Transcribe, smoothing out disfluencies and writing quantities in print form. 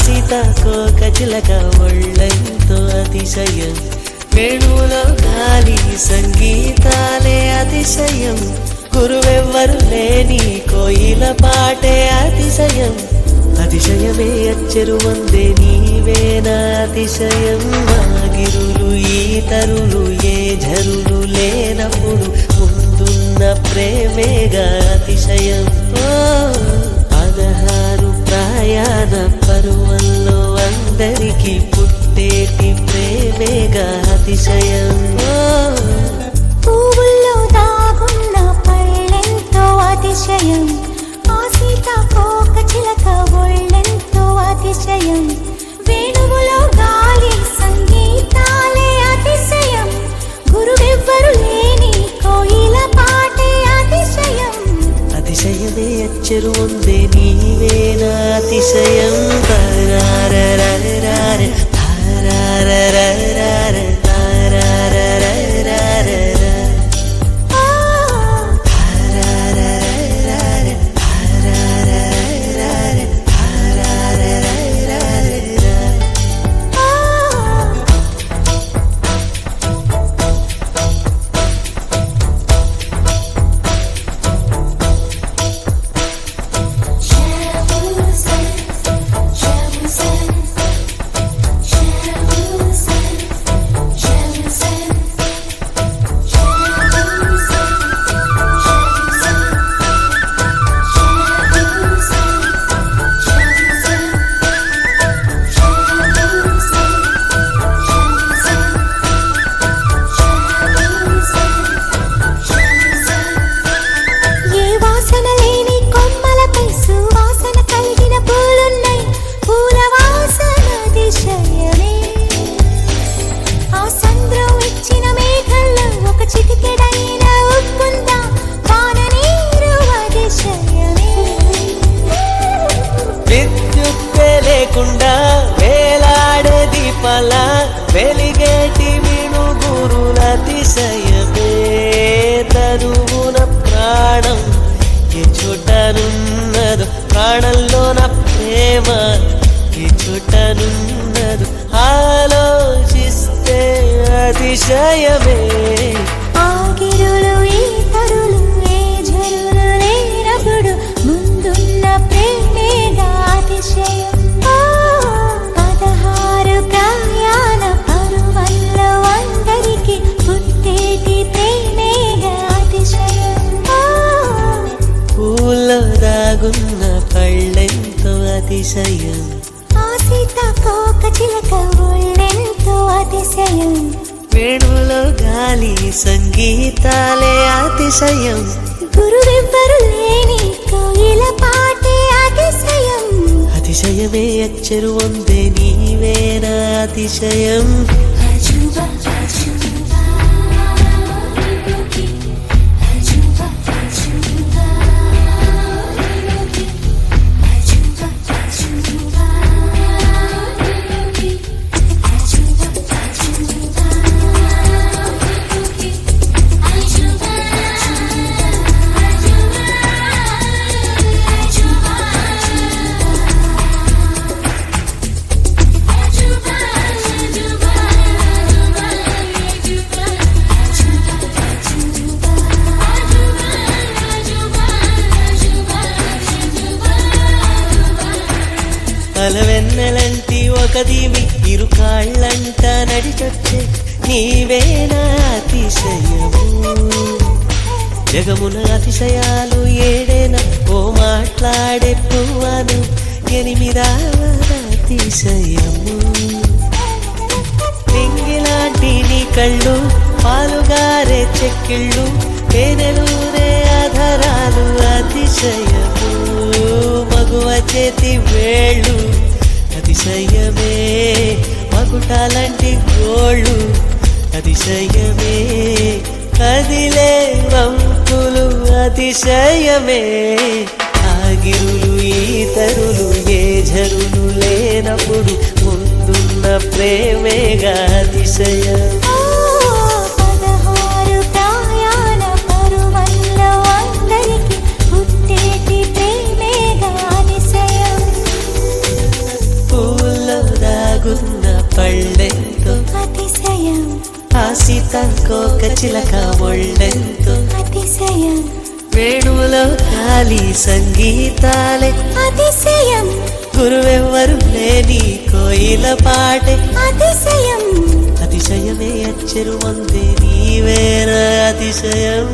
సీతాకోక చిలక ఒళ్ళెంతో అతిశయం, వేణువులో గాలి సంగీతాలే అతిశయం, గురువెవ్వరు లేని కోయిల పాటే అతిశయం, అతిశయమే అచ్చెరు వందే నీవేనా అతిశయం. ఆగిరులు ఈతరులు ఏ ఝరులు లేనప్పుడు ముందున్న ప్రేమేగా అతిశయం. 16 ప్రయాణ పరువల్లో అందరికీ పుట్టేటి ప్రేమేగా అతిశయం. పువ్వుల్లో దాగున్న పళ్ళెంతో అతిశయం, ఆ సీతాకోక చిలక ఒళ్ళెంతో అతిశయం, వేణువులో గాలి సంగీతాలే అతిశయం, గురువెవ్వరు లేని కోయిల పాటే అతిశయం, అతిశయమే అచ్చెరు వందే నీవేనా అతిశయం. తారారరరరర, తారారరరరర, తారారరరరర, తారారరరరర, తారారరరరర, తారారరరరర. విద్యుత్తే లేకుండా వేలాడే దీపాల వెలిగేటి వినుగురుల అతిశయమే, తరువున ప్రాణం ఏ చోటనున్నదు, ప్రాణంలోన ప్రేమ ఏ చోటనున్నదు, ఆలోచిస్తే అతిశయమే. ఆగిరులు ఈతరులు ఏ ఝరులు లేనప్పుడు ముందున్న ప్రేమేగా అతిశయం. 16 ప్రయాణ పరువల్లో అందరికీ పుట్టేటి ప్రేమేగా అతిశయం. పూల్లో దాగున్న పళ్ళెంతో అతిశయం, ఆ సీతాకోక చిలక ఒళ్ళెంతో అతిశయం, వేణువులో గాలి సంగీతాలే అతిశయం, గురువెవ్వరు లేని కోయిల పాటే అతిశయం, అతిశయమే అచ్చెరు వందే నీవేనా అతిశయం. అలవెన్నెలంటి ఒక దీవి ఇరుకాళ్ళంట నడిచొచ్చే నీవేనా అతిశయము, జగమున అతిశయాలు ఏడేనా ఓ మాట్లాడే పువ్వను 8వ అతిశయము. నింగిలాంటి నీ కళ్ళు పాలుగారే చెక్కిళ్ళు తేనెలూరే ఆధారాలు అతిశయము, మగువ చేతి వేళ్ళు అతిశయమే, మగుటాలంటి గోళ్ళు అతిశయమే, కదిలే వంపులు అతిశయమే. ఆగిరులు ఈతరులు ఏ ఝరులు లేనప్పుడు ముందున్న ప్రేమేగా అతిశయం. 16 ప్రయాణ పరువల్లో అందరికీ పుట్టేటి ప్రేమేగా అతిశయం. చిలక ఒళ్ళెంతో అతిశయం వేణువులో గాలి సంగీతాలే అతిశయం గురువెవ్వరు లేని కోయిల పాటే అతిశయం అతిశయమే అచ్చరు వందే నీవేన అతిశయం